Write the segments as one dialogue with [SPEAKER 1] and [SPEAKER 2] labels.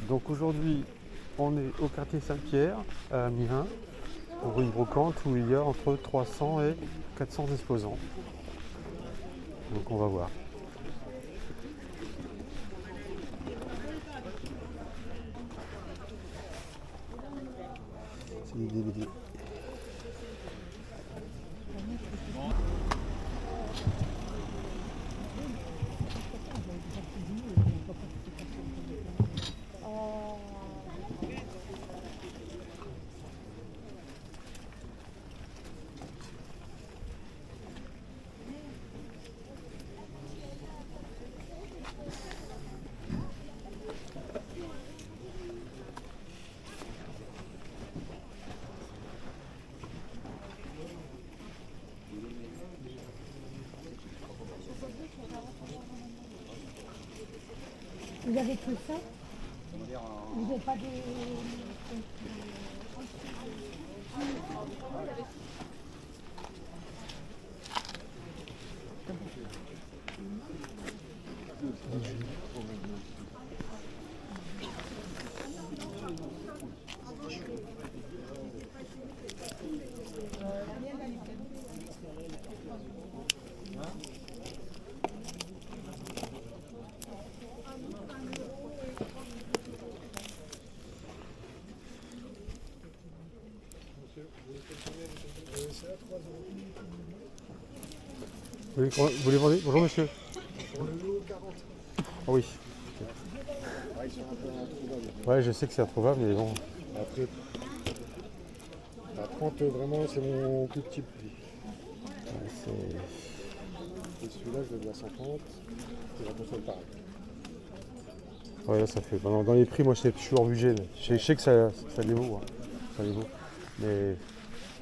[SPEAKER 1] Donc aujourd'hui, on est au quartier Saint-Pierre, à Amiens, pour une brocante où il y a entre 300 et 400 exposants. Donc on va voir. C'est des DVD.
[SPEAKER 2] Vous avez que ça? Vous n'avez pas des...
[SPEAKER 1] Vous les vendez? Bonjour monsieur. Oh oui. Ouais, je sais que c'est introuvable, mais bon.
[SPEAKER 3] Après, à 30, vraiment, c'est mon plus petit prix. Et celui-là, je le dois à 50. Et la console, pareil.
[SPEAKER 1] Ouais, ça fait. Dans les prix, moi, je suis hors budget. Mais je sais que ça les vaut. Hein. Ça les vaut. Mais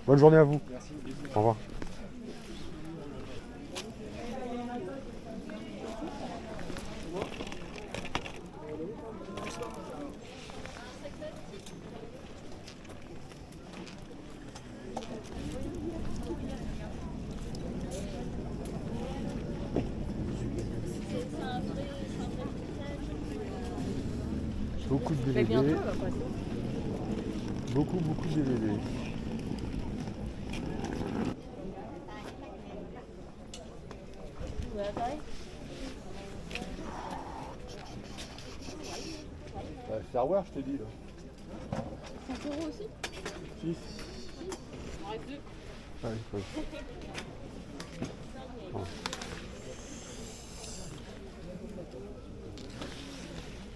[SPEAKER 1] bonne journée à vous.
[SPEAKER 3] Merci.
[SPEAKER 1] Au revoir. Beaucoup de DVD. Beaucoup de DVD.
[SPEAKER 3] Star Wars, je te dis là.
[SPEAKER 2] 5 € aussi?
[SPEAKER 3] 6.
[SPEAKER 2] On reste 2.
[SPEAKER 1] Ah oui, oui. Oh.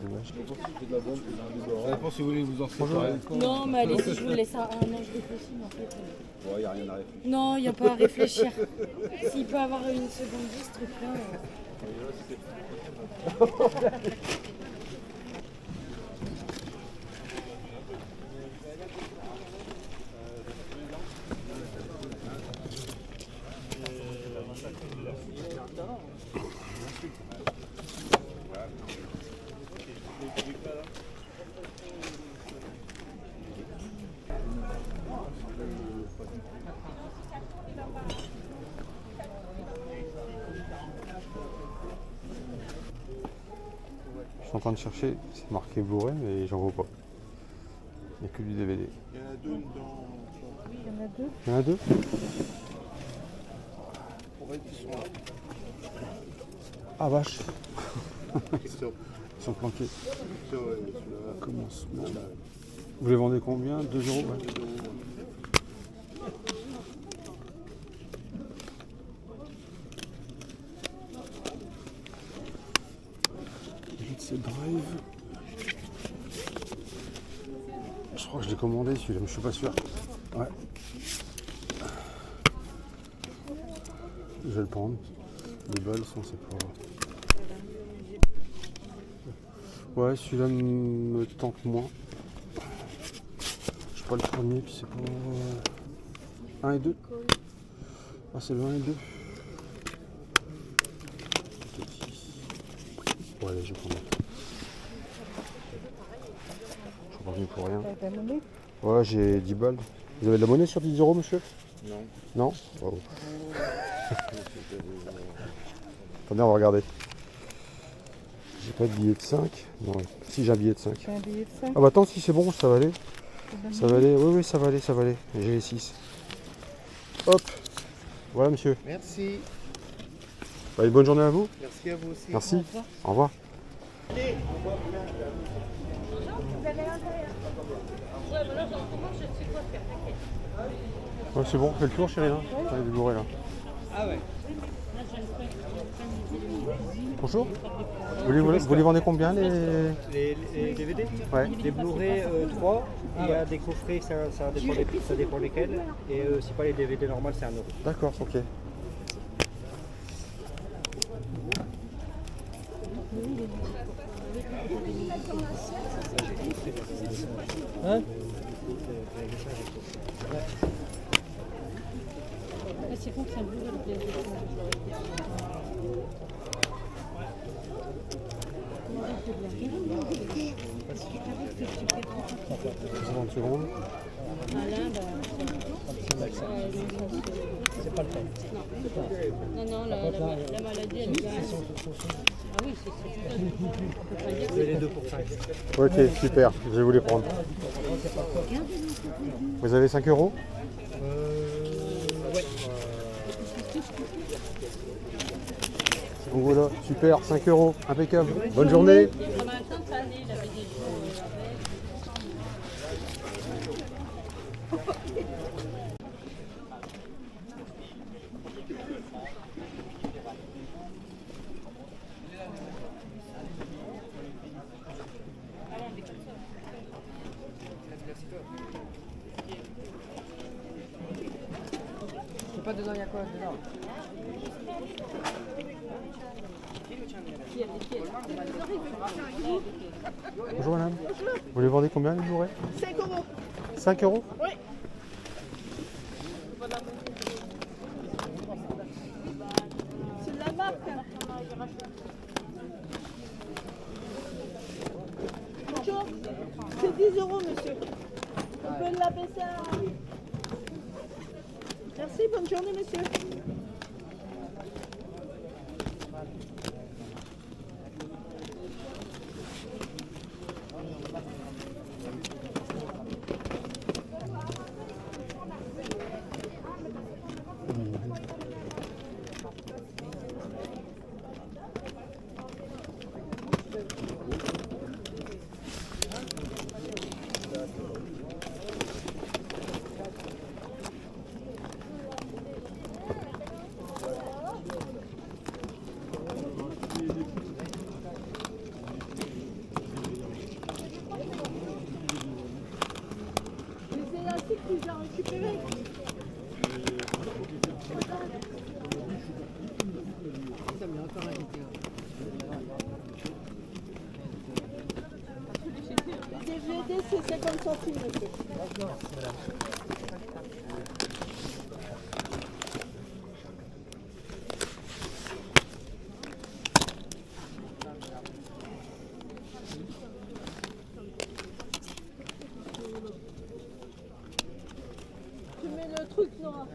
[SPEAKER 1] Dommage.
[SPEAKER 3] Ça dépend si vous voulez vous en séparer.
[SPEAKER 2] Non, mais allez-y, je vous laisse un an, je réfléchis, mais en fait...
[SPEAKER 3] Il n'y a rien à réfléchir.
[SPEAKER 2] Non, il n'y a pas à réfléchir. S'il peut avoir une seconde vie, ce truc-là...
[SPEAKER 1] Je suis en train de chercher, c'est marqué Blu-ray, mais j'en vois pas. Il n'y a que du DVD.
[SPEAKER 3] Il y en a deux dedans.
[SPEAKER 2] Il y en a 2.
[SPEAKER 1] Il y en a deux?
[SPEAKER 3] Pour être qui sont là.
[SPEAKER 1] Ah vache.
[SPEAKER 3] Sur
[SPEAKER 1] Ils sont planqués.
[SPEAKER 3] celui-là.
[SPEAKER 1] Commencement. Vous les vendez combien? 2 €? Ouais. Jet Drive. Je crois que je l'ai commandé celui-là, mais je suis pas sûr. Ouais. Je vais le prendre. Les balles sont c'est pas. Ouais, celui-là me tente moins. Je suis pas le premier, puis c'est pas. 1 et 2. Ah, c'est le 1 et 2. Bon, allez, je vais prendre. Je suis pas venu pour rien.
[SPEAKER 2] T'as la monnaie?
[SPEAKER 1] Ouais, j'ai 10 balles. Vous avez de la monnaie sur 10 €, monsieur?
[SPEAKER 3] Non.
[SPEAKER 1] Non? Oh. Attendez, on va regarder. J'ai pas de billet de 5. Non, si j'ai un billet de 5.
[SPEAKER 2] Un billet de 5.
[SPEAKER 1] Ah bah attends, si c'est bon, ça va aller. Ça va aller, oui, ça va aller, ça va aller. J'ai les 6. Hop. Voilà, monsieur.
[SPEAKER 3] Merci.
[SPEAKER 1] Bah, une bonne journée à vous.
[SPEAKER 3] Merci à vous aussi.
[SPEAKER 1] Merci. Au revoir. Ouais, c'est bon, fais le tour, chérie. Hein. Ouais, il est bourré là.
[SPEAKER 4] Ah ouais.
[SPEAKER 1] Bonjour. Vous les vendez combien les
[SPEAKER 4] Les DVD.
[SPEAKER 1] Ouais.
[SPEAKER 4] Les Blu-ray 3, il y a des coffrets, ça dépend lesquels. Et si pas les DVD normales, c'est 1 euro.
[SPEAKER 1] D'accord, ok.
[SPEAKER 4] Hein?
[SPEAKER 2] C'est con que ça bouge avec les
[SPEAKER 1] C'est 30 secondes.
[SPEAKER 4] C'est pas le temps.
[SPEAKER 2] Non, la maladie, elle vient. Ah oui, c'est
[SPEAKER 4] Vous avez les 2 pour 5.
[SPEAKER 1] Ok, super, je vais vous les prendre. Vous avez 5 euros?
[SPEAKER 4] Ouais.
[SPEAKER 1] Donc voilà, super, 5 euros, impeccable. Bonne journée.
[SPEAKER 4] Je sais pas dedans, il y a quoi dedans?
[SPEAKER 1] Bonjour madame. Vous les vendez combien les Blu-ray?
[SPEAKER 5] 5 euros.
[SPEAKER 1] 5 euros?
[SPEAKER 5] Oui. C'est de la marque. Bonjour. C'est 10 euros, monsieur. On peut l'abaisser à... Merci, bonne journée, monsieur. Les élastiques, tu les as récupérés. Les DVD, c'est 50 centimes, monsieur. Tu mets le truc noir.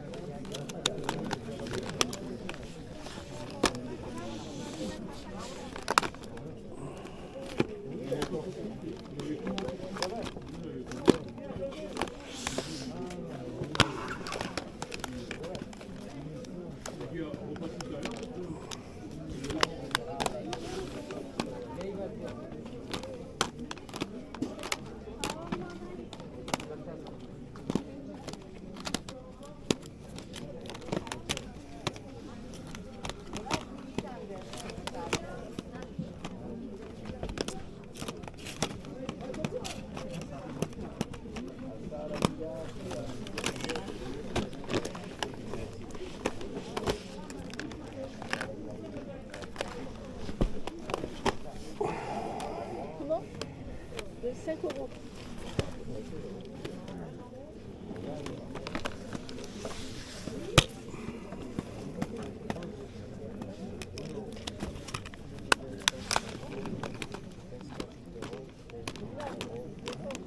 [SPEAKER 5] Comment? De 5 euros.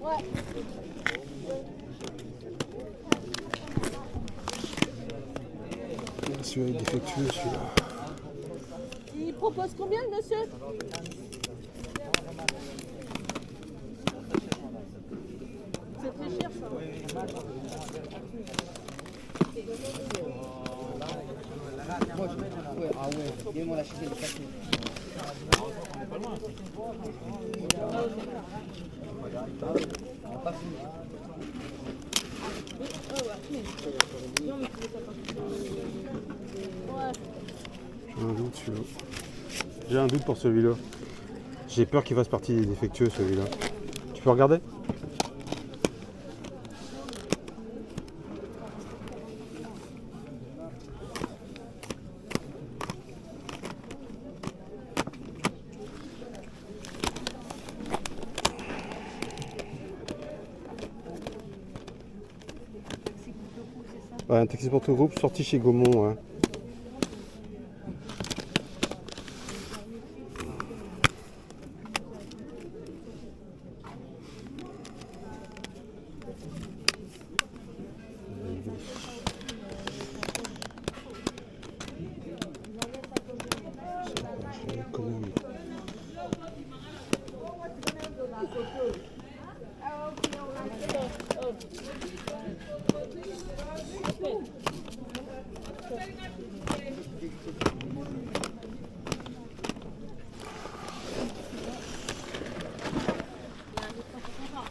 [SPEAKER 5] Ouais.
[SPEAKER 1] Celui-là est défectueux, celui-là.
[SPEAKER 5] Il propose combien, le monsieur?
[SPEAKER 1] J'ai un doute celui-là. J'ai un doute pour celui-là. J'ai peur qu'il fasse partie des défectueux celui-là. Tu peux regarder? Ouais, un taxi pour tout groupe sorti chez Gaumont. Ouais.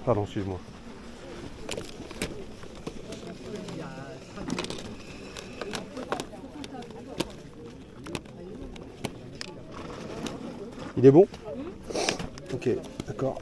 [SPEAKER 1] Pardon, excuse-moi. Il est bon? Ok, d'accord.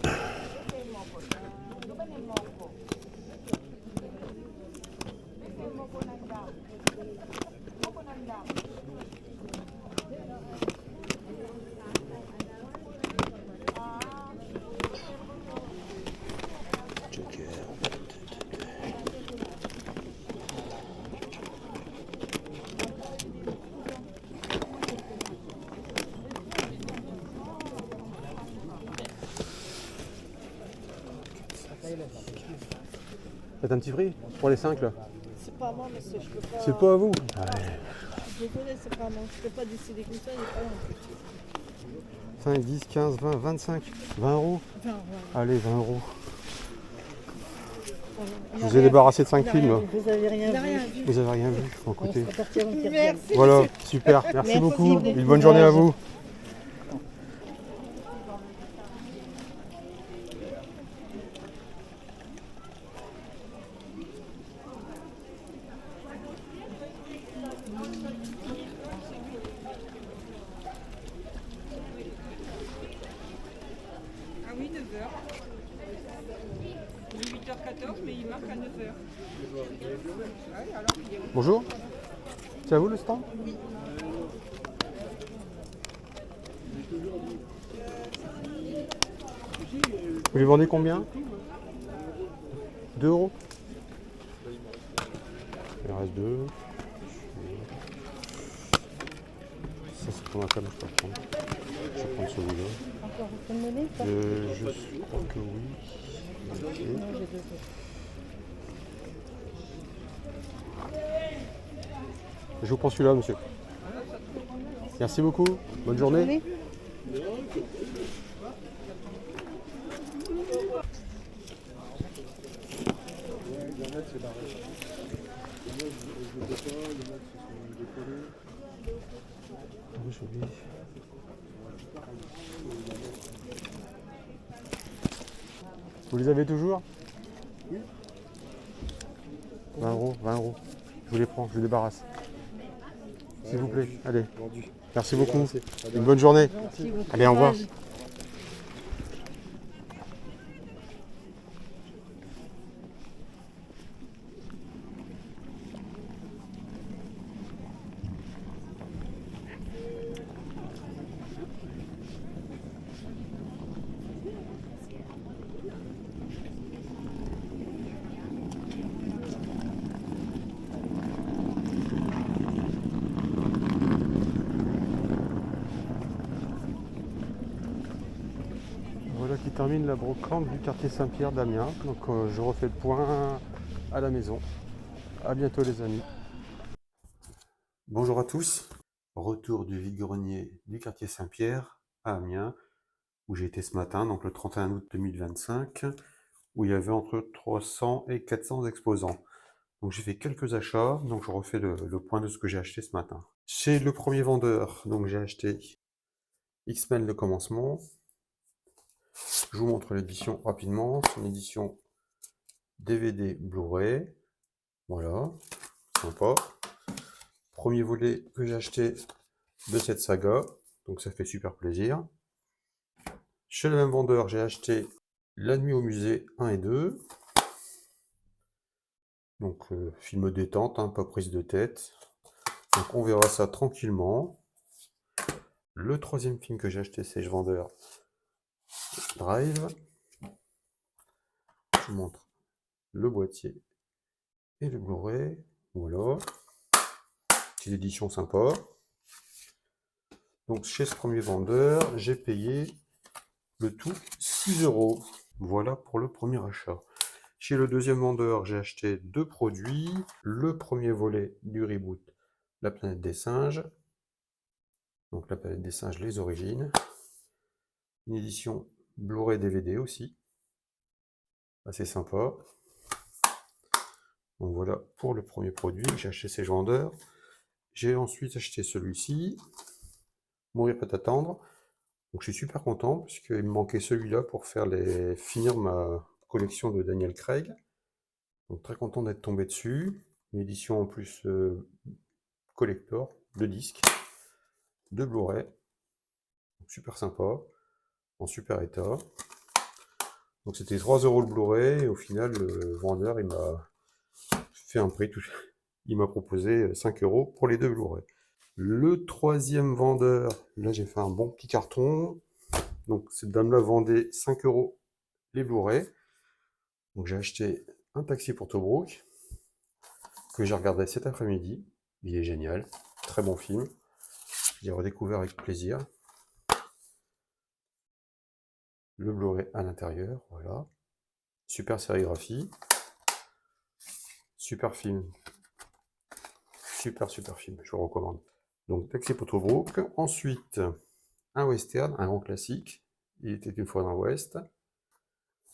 [SPEAKER 1] Faites un petit prix pour les 5 là.
[SPEAKER 5] C'est pas à moi, monsieur, je peux pas.
[SPEAKER 1] C'est pas à vous. Ouais.
[SPEAKER 5] Je le connais, c'est pas à moi. Je peux pas décider comme ça, il est pas là en plus.
[SPEAKER 1] 5, 10, 15, 20, 25, 20 euros.
[SPEAKER 5] Enfin, ouais.
[SPEAKER 1] Allez, 20 euros.
[SPEAKER 5] On
[SPEAKER 1] Je
[SPEAKER 5] a
[SPEAKER 1] vous ai
[SPEAKER 5] rien-
[SPEAKER 1] débarrassé de 5
[SPEAKER 5] on a
[SPEAKER 1] films.
[SPEAKER 5] rien vu.
[SPEAKER 2] Vous avez rien
[SPEAKER 5] On a
[SPEAKER 2] vu.
[SPEAKER 5] rien vu.
[SPEAKER 1] Vous avez rien vu. Bon,
[SPEAKER 2] On
[SPEAKER 1] écoutez.
[SPEAKER 2] se repartit avant qu'il
[SPEAKER 5] Merci.
[SPEAKER 2] revienne.
[SPEAKER 1] Voilà, super. Merci
[SPEAKER 2] Merci
[SPEAKER 1] beaucoup.
[SPEAKER 2] beaucoup.
[SPEAKER 1] Une bonne journée à vous.
[SPEAKER 6] Ah oui, 9h. 8h14, mais il marque à 9h.
[SPEAKER 1] Bonjour. C'est à vous le stand? Vous les vendez combien? 2 euros. Il en reste 2. Ça c'est pour ma femme, je peux prendre. Je vais prendre celui-là.
[SPEAKER 2] Encore vous pouvez me donner ça
[SPEAKER 1] Je crois que oui. Ok.
[SPEAKER 2] Non, j'ai deux.
[SPEAKER 1] Je vous prends celui-là, monsieur. Merci beaucoup. Bonne journée. Vous les avez toujours? Oui. 20 euros, 20 euros. Je vous les prends, je vous débarrasse. S'il vous plaît, allez. Merci beaucoup. Une bonne journée. Allez, au revoir. Voilà qui termine la brocante du quartier Saint-Pierre d'Amiens. Donc je refais le point à la maison. À bientôt les amis. Bonjour à tous. Retour du vide-grenier du quartier Saint-Pierre à Amiens, où j'ai été ce matin, donc le 31 août 2025, où il y avait entre 300 et 400 exposants. Donc j'ai fait quelques achats, donc je refais le point de ce que j'ai acheté ce matin. Chez le premier vendeur, donc j'ai acheté X-Men le commencement, Je vous montre l'édition rapidement. C'est une édition DVD Blu-ray. Voilà, sympa. Premier volet que j'ai acheté de cette saga, donc ça fait super plaisir. Chez le même vendeur, j'ai acheté La Nuit au musée 1 et 2. Donc film détente, hein, pas prise de tête. Donc on verra ça tranquillement. Le troisième film que j'ai acheté chez ce vendeur, Drive. Je vous montre le boîtier et le Blu-ray. Voilà. Petite édition sympa. Donc chez ce premier vendeur, j'ai payé le tout 6 €. Voilà pour le premier achat. Chez le deuxième vendeur, j'ai acheté 2 produits. Le premier volet du reboot, La planète des singes. Donc La planète des singes, les origines. Une édition Blu-ray DVD aussi. Assez sympa. Donc voilà pour le premier produit que j'ai acheté chez ce vendeur. J'ai ensuite acheté celui-ci, Mourir peut attendre. Donc je suis super content parce qu'il me manquait celui-là pour finir ma collection de Daniel Craig. Donc très content d'être tombé dessus. Une édition en plus collector, de disques, de Blu-ray. Super sympa, en super état. Donc c'était 3 € le Blu-ray et au final le vendeur il m'a fait un prix, il m'a proposé 5 € pour les 2 Blu-ray. Le troisième vendeur, là j'ai fait un bon petit carton. Donc cette dame-là vendait 5 € les Blu-ray. Donc j'ai acheté Un taxi pour Tobruk, que j'ai regardé cet après-midi. Il est génial, très bon film. J'ai redécouvert avec plaisir. Le Blu-ray à l'intérieur, voilà. Super sérigraphie. Super film. Super film, je vous recommande. Donc Taxi pour Tobruk. Ensuite, un western, un grand classique. Il était une fois dans l'Ouest.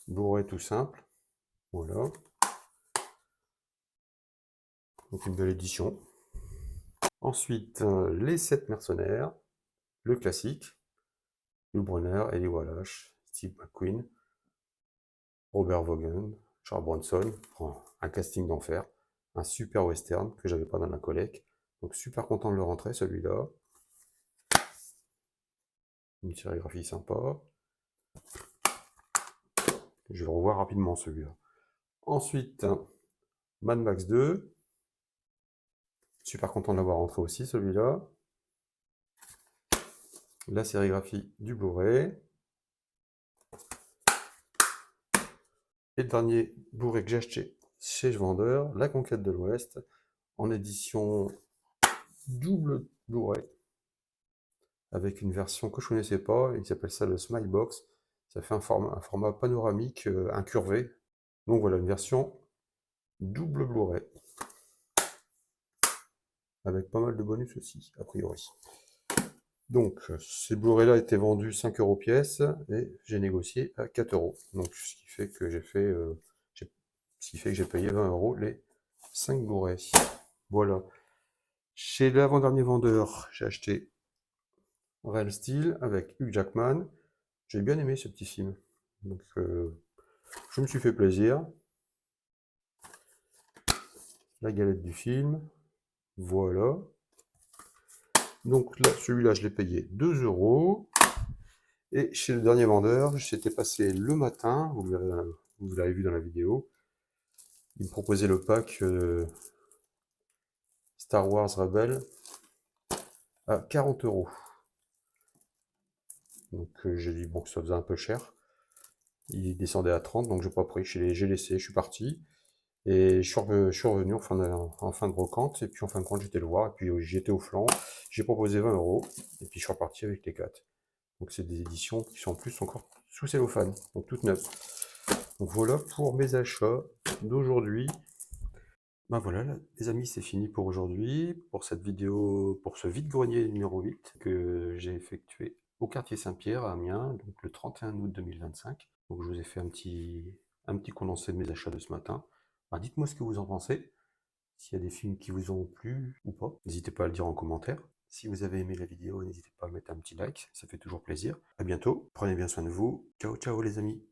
[SPEAKER 1] Blu-ray tout simple. Voilà. Donc une belle édition. Ensuite, Les 7 mercenaires. Le classique. Yul Brynner, Eli Wallach, Steve McQueen, Robert Vaughan, Charles Bronson. Un casting d'enfer. Un super western que j'avais pas dans la collecte. Donc super content de le rentrer celui-là. Une sérigraphie sympa. Je vais le revoir rapidement celui-là. Ensuite, Mad Max 2. Super content de l'avoir rentré aussi celui-là. La sérigraphie du Blu-ray. Et le dernier Blu-ray que j'ai acheté chez ce vendeur, La Conquête de l'Ouest, en édition double Blu-ray, avec une version que je ne connaissais pas, il s'appelle ça le Smilebox. Ça fait un format panoramique incurvé. Donc voilà, une version double Blu-ray. Avec pas mal de bonus aussi, a priori. Donc, ces Blu-ray-là étaient vendus 5 € pièce, et j'ai négocié à 4 €. Donc, ce qui fait que j'ai payé 20 € les 5 Blu-ray. Voilà. Chez l'avant-dernier vendeur, j'ai acheté Real Steel avec Hugh Jackman. J'ai bien aimé ce petit film. Donc, je me suis fait plaisir. La galette du film. Voilà. Donc là, celui-là, je l'ai payé 2 €. Et chez le dernier vendeur, j'étais passé le matin, vous l'avez vu dans la vidéo. Il me proposait le pack Star Wars Rebels à 40 €. Donc j'ai dit bon que ça faisait un peu cher. Il descendait à 30, donc j'ai pas pris. J'ai laissé, je suis parti. Et je suis revenu en fin de brocante, et puis en fin de compte j'étais le voir, et puis j'étais au flanc, j'ai proposé 20 €, et puis je suis reparti avec les 4. Donc c'est des éditions qui sont en plus encore sous cellophane, donc toutes neuves. Donc voilà pour mes achats d'aujourd'hui. Ben voilà les amis, c'est fini pour aujourd'hui, pour cette vidéo, pour ce vide-grenier numéro 8 que j'ai effectué au quartier Saint-Pierre à Amiens, donc le 31 août 2025. Donc je vous ai fait un petit condensé de mes achats de ce matin. Ben, dites-moi ce que vous en pensez, s'il y a des films qui vous ont plu ou pas. N'hésitez pas à le dire en commentaire. Si vous avez aimé la vidéo, n'hésitez pas à mettre un petit like, ça fait toujours plaisir. À bientôt, prenez bien soin de vous. Ciao, ciao les amis.